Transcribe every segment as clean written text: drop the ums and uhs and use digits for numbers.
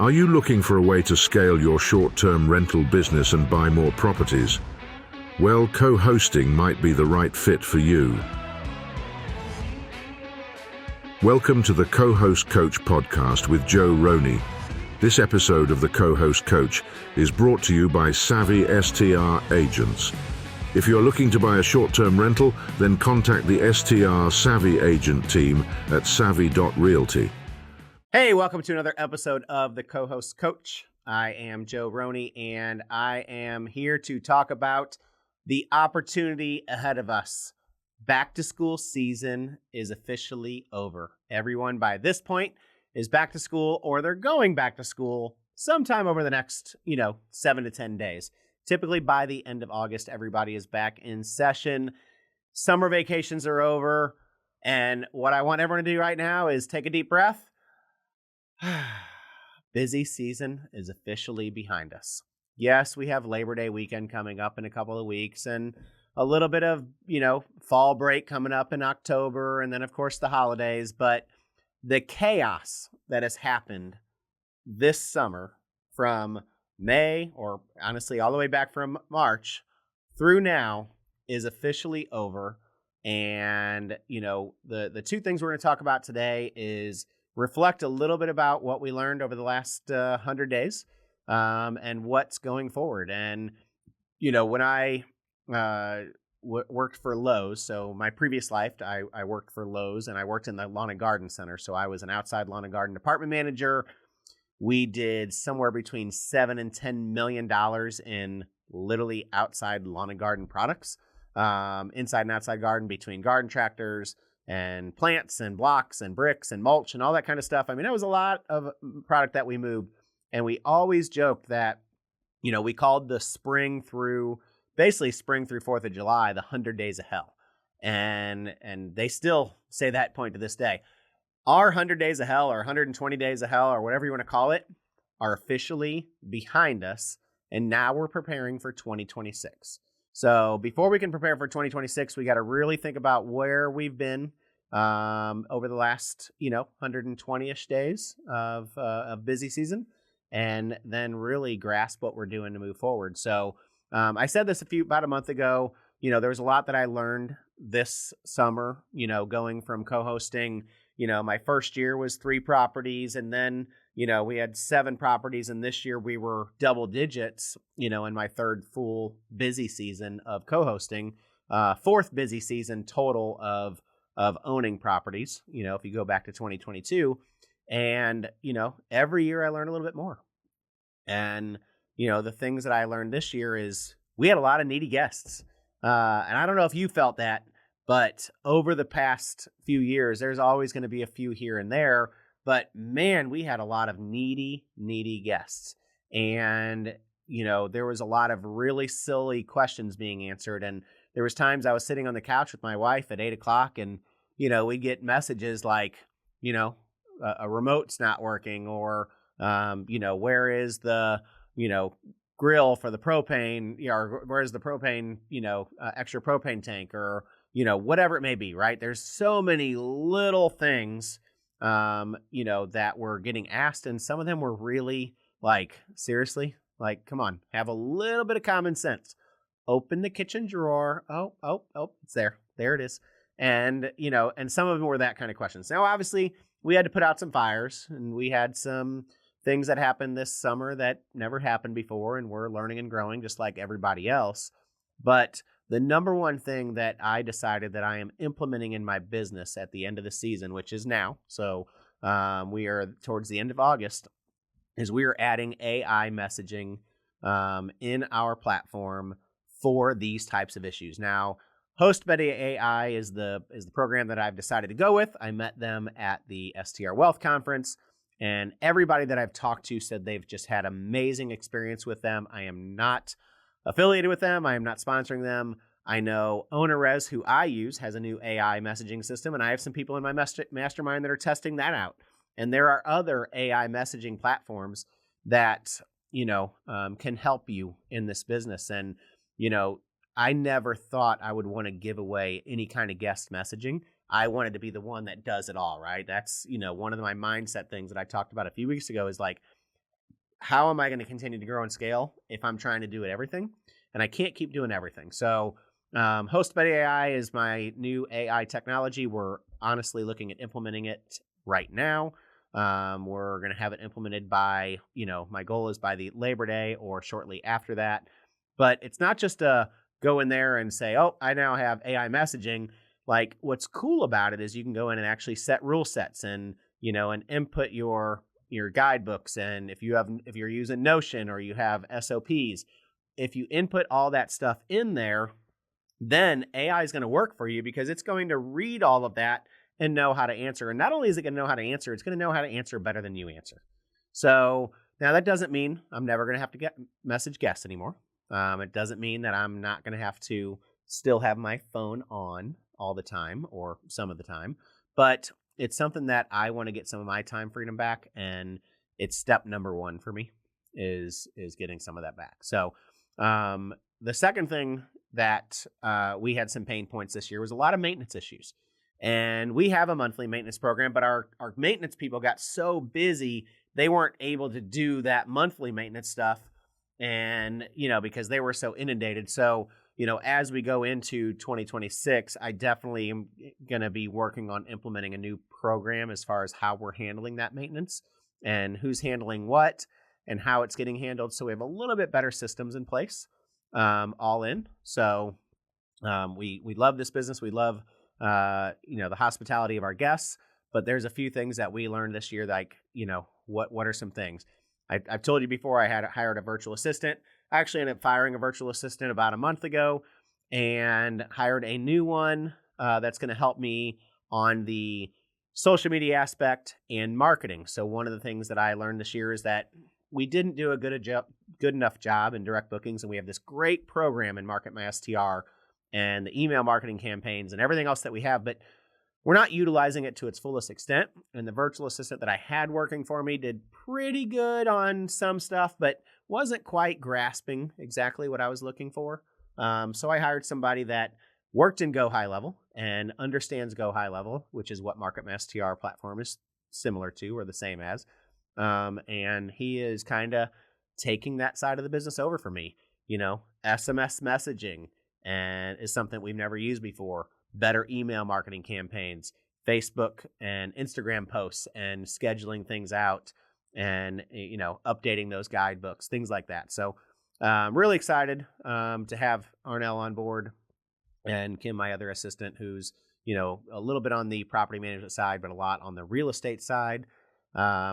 Are you looking for a way to scale your short-term rental business and buy more properties? Well, co-hosting might be the right fit for you. Welcome to the Co-Host Coach podcast with Joe Roney. This episode of the Co-Host Coach is brought to you by Savvy STR Agents. If you're looking to buy a short-term rental, then contact the STR Savvy Agent team at savvy.realty. Hey, welcome to another episode of the Co-Host Coach. I am Joe Roney, and I am here to talk about the opportunity ahead of us. Back to school season is officially over. Everyone by this point is back to school, or they're going back to school sometime over the next, 7 to 10 days. Typically by the end of August, everybody is back in session. Summer vacations are over. And what I want everyone to do right now is take a deep breath. Busy season is officially behind us. Yes, we have Labor Day weekend coming up in a couple of weeks and a little bit of, fall break coming up in October, and then of course the holidays. But the chaos that has happened this summer from May, or honestly all the way back from March through now, is officially over. And, the two things we're going to talk about today is reflect a little bit about what we learned over the last 100 days and what's going forward. And, when I worked for Lowe's, so my previous life, I worked for Lowe's and I worked in the lawn and garden center. So I was an outside lawn and garden department manager. We did somewhere between $7 and $10 million in literally outside lawn and garden products, inside and outside garden, between garden tractors and plants and blocks and bricks and mulch and all that kind of stuff. I mean, that was a lot of product that we moved. And we always joked that, we called the spring through 4th of July, the 100 days of hell. And they still say that point to this day. Our 100 days of hell or 120 days of hell or whatever you want to call it are officially behind us. And now we're preparing for 2026. So before we can prepare for 2026, we got to really think about where we've been over the last, 120-ish days of busy season, and then really grasp what we're doing to move forward. So I said this about a month ago. There was a lot that I learned this summer, going from co-hosting. My first year was 3 properties, and then, we had 7 properties, and this year we were double digits, in my third full busy season of co-hosting, 4th busy season total of owning properties, if you go back to 2022. And, every year I learned a little bit more. And, the things that I learned this year is we had a lot of needy guests. And I don't know if you felt that, but over the past few years, there's always going to be a few here and there. But man, we had a lot of needy guests. And, there was a lot of really silly questions being answered. And there was times I was sitting on the couch with my wife at 8:00 and, we'd get messages like, a remote's not working, or, where is the, grill for the propane, or where's the propane, extra propane tank, or, whatever it may be, right? There's so many little things, that were getting asked. And some of them were really like, seriously, like, come on, have a little bit of common sense. Open the kitchen drawer. Oh, it's there. There it is. And, and some of them were that kind of questions. Now, obviously, we had to put out some fires, and we had some things that happened this summer that never happened before, and we're learning and growing just like everybody else. But the number one thing that I decided that I am implementing in my business at the end of the season, which is now, so we are towards the end of August, is we are adding AI messaging in our platform for these types of issues. Now, HostBuddy AI is the program that I've decided to go with. I met them at the STR Wealth Conference, and everybody that I've talked to said they've just had amazing experience with them. I am not affiliated with them. I am not sponsoring them. I know OwnerRez, who I use, has a new AI messaging system, and I have some people in my mastermind that are testing that out. And there are other AI messaging platforms that, can help you in this business. And, I never thought I would want to give away any kind of guest messaging. I wanted to be the one that does it all, right? That's, one of my mindset things that I talked about a few weeks ago is like, how am I going to continue to grow and scale if I'm trying to do everything? And I can't keep doing everything. So Host by AI is my new AI technology. We're honestly looking at implementing it right now. We're going to have it implemented by, my goal is by the Labor Day or shortly after that. But it's not just a go in there and say, oh, I now have AI messaging. Like, what's cool about it is you can go in and actually set rule sets and, and input your guidebooks. And if you're using Notion or you have SOPs, if you input all that stuff in there, then AI is going to work for you because it's going to read all of that and know how to answer. And not only is it going to know how to answer, it's going to know how to answer better than you answer. So now that doesn't mean I'm never going to have to message guests anymore. It doesn't mean that I'm not going to have to still have my phone on all the time or some of the time, but it's something that I want to get some of my time freedom back. And it's step number one for me is getting some of that back. So the second thing that we had some pain points this year was a lot of maintenance issues. And we have a monthly maintenance program, but our maintenance people got so busy, they weren't able to do that monthly maintenance stuff. And, because they were so inundated. So, as we go into 2026, I definitely am going to be working on implementing a new program as far as how we're handling that maintenance and who's handling what and how it's getting handled. So we have a little bit better systems in place, all in. So we love this business. We love, the hospitality of our guests, but there's a few things that we learned this year, like, what are some things? I've told you before, I had hired a virtual assistant. I actually ended up firing a virtual assistant about a month ago and hired a new one that's going to help me on the social media aspect and marketing. So one of the things that I learned this year is that we didn't do a good enough job in direct bookings, and we have this great program in Market My STR and the email marketing campaigns and everything else that we have, but we're not utilizing it to its fullest extent. And the virtual assistant that I had working for me did pretty good on some stuff, but wasn't quite grasping exactly what I was looking for. So I hired somebody that worked in Go High Level and understands Go High Level, which is what Market My STR platform is similar to or the same as. And he is kind of taking that side of the business over for me. SMS messaging and is something we've never used before. Better email marketing campaigns, Facebook and Instagram posts, and scheduling things out and, updating those guidebooks, things like that. So I'm really excited to have Arnell on board and Kim, my other assistant, who's, a little bit on the property management side, but a lot on the real estate side,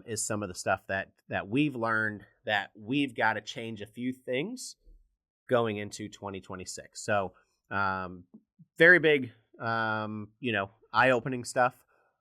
is some of the stuff that we've learned that we've got to change a few things going into 2026. So very big, eye-opening stuff,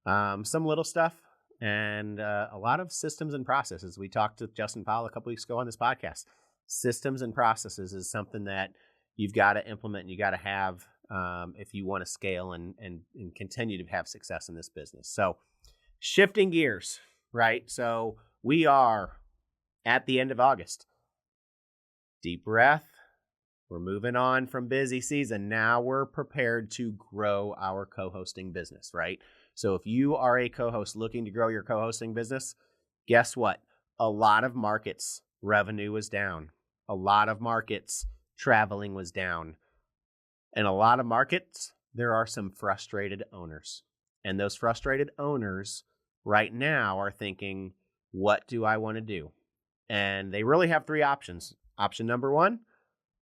some little stuff, and a lot of systems and processes. We talked to Justin Powell a couple weeks ago on this podcast. Systems and processes is something that you've got to implement and you got to have if you want to scale and continue to have success in this business. So shifting gears, right? So we are at the end of August. Deep breath. We're moving on from busy season. Now we're prepared to grow our co-hosting business, right? So if you are a co-host looking to grow your co-hosting business, guess what? A lot of markets, revenue was down. A lot of markets, traveling was down. In a lot of markets, there are some frustrated owners. And those frustrated owners right now are thinking, what do I want to do? And they really have three options. Option number one,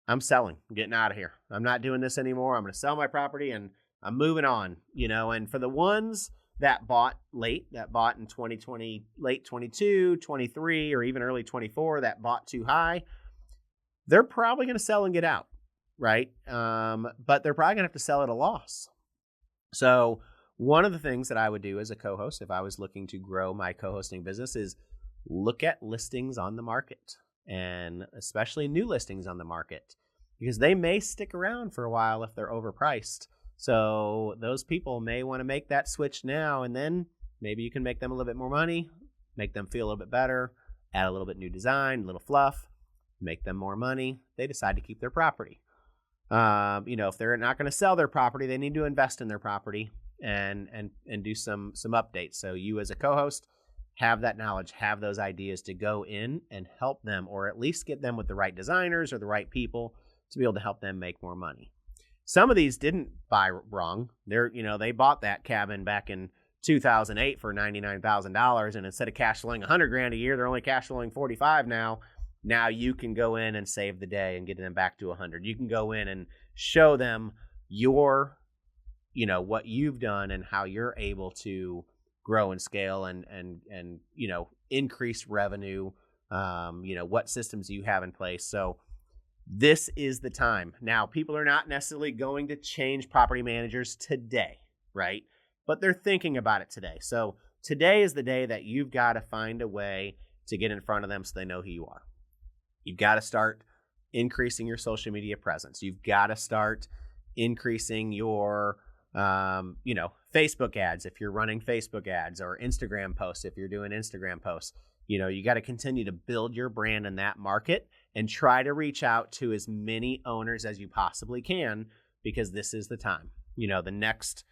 I'm selling. I'm getting out of here. I'm not doing this anymore. I'm going to sell my property and I'm moving on, and for the ones that bought late, that bought in 2020, late 22, 23, or even early 24, that bought too high, they're probably going to sell and get out, right? But they're probably going to have to sell at a loss. So one of the things that I would do as a co-host, if I was looking to grow my co-hosting business, is look at listings on the market, and especially new listings on the market, because they may stick around for a while if they're overpriced. So those people may want to make that switch now, and then maybe you can make them a little bit more money, make them feel a little bit better, add a little bit new design, a little fluff, make them more money. They decide to keep their property. If they're not going to sell their property, they need to invest in their property and do some updates. So you as a co-host, have that knowledge, have those ideas to go in and help them, or at least get them with the right designers or the right people to be able to help them make more money. Some of these didn't buy wrong. They bought that cabin back in 2008 for $99,000, and instead of cash flowing $100,000 a year, they're only cash flowing 45 now. Now you can go in and save the day and get them back to 100. You can go in and show them what you've done and how you're able to grow and scale and increase revenue. What systems you have in place. So this is the time. Now, people are not necessarily going to change property managers today, right? But they're thinking about it today. So today is the day that you've got to find a way to get in front of them so they know who you are. You've got to start increasing your social media presence. You've got to start increasing your, Facebook ads if you're running Facebook ads, or Instagram posts if you're doing Instagram posts. You got to continue to build your brand in that market and try to reach out to as many owners as you possibly can, because this is the time. The next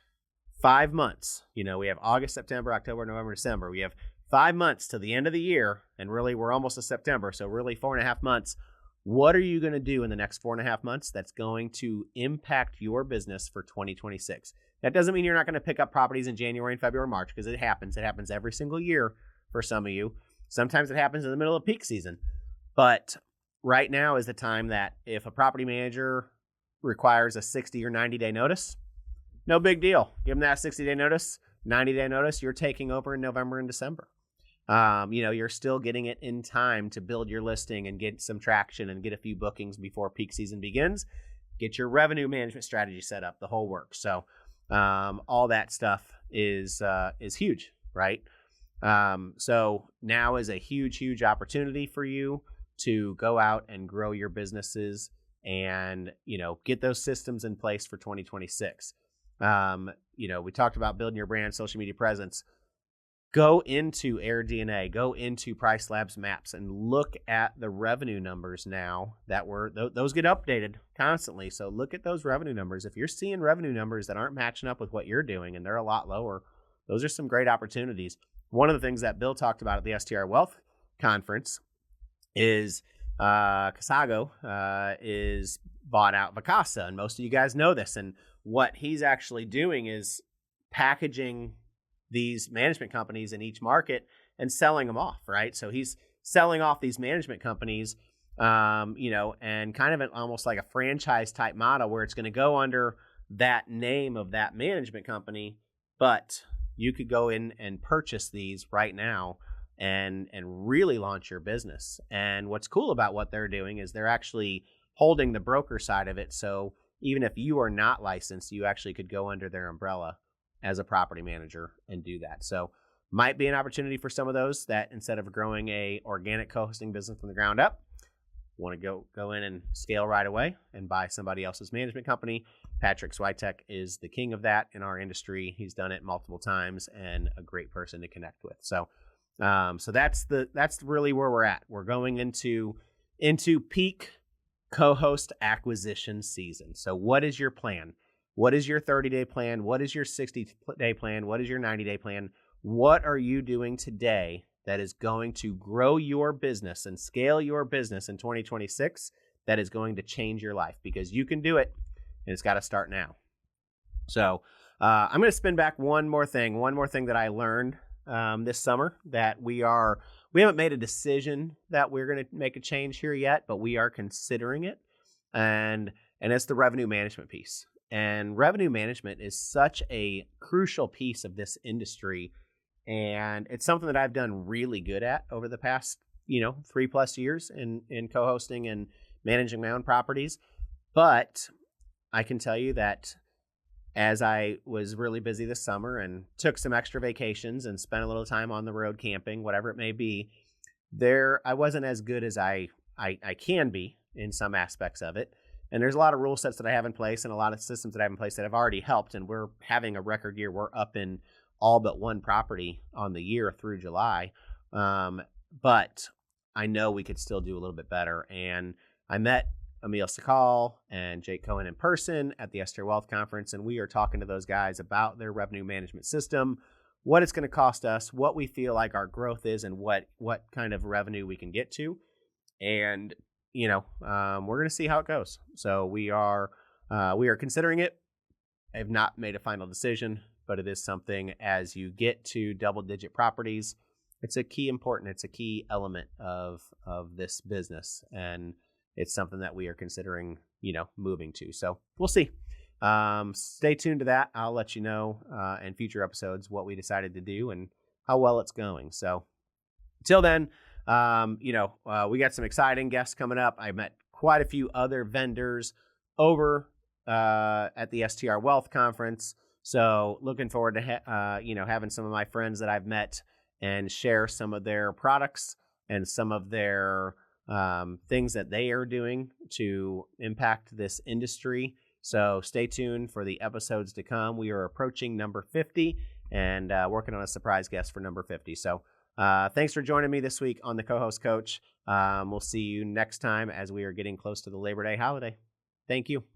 5 months, we have August, September, October, November, December. We have 5 months to the end of the year, and really we're almost to September, so really 4.5 months. What are you going to do in the next 4.5 months that's going to impact your business for 2026? That doesn't mean you're not going to pick up properties in January and February, March, because it happens. It happens every single year for some of you. Sometimes it happens in the middle of peak season. But right now is the time that if a property manager requires a 60 or 90-day notice, no big deal. Give them that 60-day notice, 90-day notice. You're taking over in November and December. You're still getting it in time to build your listing and get some traction and get a few bookings before peak season begins. Get your revenue management strategy set up, the whole work. So all that stuff is huge, right? So now is a huge, huge opportunity for you to go out and grow your businesses and, get those systems in place for 2026. We talked about building your brand, social media presence. Go into AirDNA, go into Price Labs Maps, and look at the revenue numbers now that those get updated constantly. So look at those revenue numbers. If you're seeing revenue numbers that aren't matching up with what you're doing and they're a lot lower, those are some great opportunities. One of the things that Bill talked about at the STR Wealth Conference is Casago is bought out Vacasa, and most of you guys know this. And what he's actually doing is packaging these management companies in each market and selling them off, right? So he's selling off these management companies, and kind of almost like a franchise type model where it's going to go under that name of that management company, but you could go in and purchase these right now and really launch your business. And what's cool about what they're doing is they're actually holding the broker side of it. So even if you are not licensed, you actually could go under their umbrella as a property manager and do that. So might be an opportunity for some of those that instead of growing a organic co-hosting business from the ground up, want to go in and scale right away and buy somebody else's management company. Patrick Switek is the king of that in our industry. He's done it multiple times and a great person to connect with. So that's really where we're at. We're going into peak co-host acquisition season. So what is your plan? What is your 30-day plan? What is your 60-day plan? What is your 90-day plan? What are you doing today that is going to grow your business and scale your business in 2026 that is going to change your life? Because you can do it, and it's got to start now. So I'm going to spin back one more thing that I learned this summer that we haven't made a decision that we're going to make a change here yet, but we are considering it. And it's the revenue management piece. And revenue management is such a crucial piece of this industry. And it's something that I've done really good at over the past, 3+ years in co-hosting and managing my own properties. But I can tell you that as I was really busy this summer and took some extra vacations and spent a little time on the road camping, whatever it may be, I wasn't as good as I can be in some aspects of it. And there's a lot of rule sets that I have in place and a lot of systems that I have in place that have already helped. And we're having a record year. We're up in all but one property on the year through July. But I know we could still do a little bit better. And I met Emil Sakal and Jake Cohen in person at the STR Wealth Conference. And we are talking to those guys about their revenue management system, what it's going to cost us, what we feel like our growth is, and what kind of revenue we can get to. And, we're going to see how it goes. So we are considering it. I have not made a final decision, but it is something as you get to double-digit properties, it's a key element of this business. And it's something that we are considering, moving to. So we'll see. Stay tuned to that. I'll let you know in future episodes what we decided to do and how well it's going. So until then, we got some exciting guests coming up. I met quite a few other vendors over at the STR Wealth Conference. So looking forward to having some of my friends that I've met and share some of their products and some of their things that they are doing to impact this industry. So stay tuned for the episodes to come. We are approaching number 50 and working on a surprise guest for number 50. So thanks for joining me this week on the Co-Host Coach. We'll see you next time as we are getting close to the Labor Day holiday. Thank you.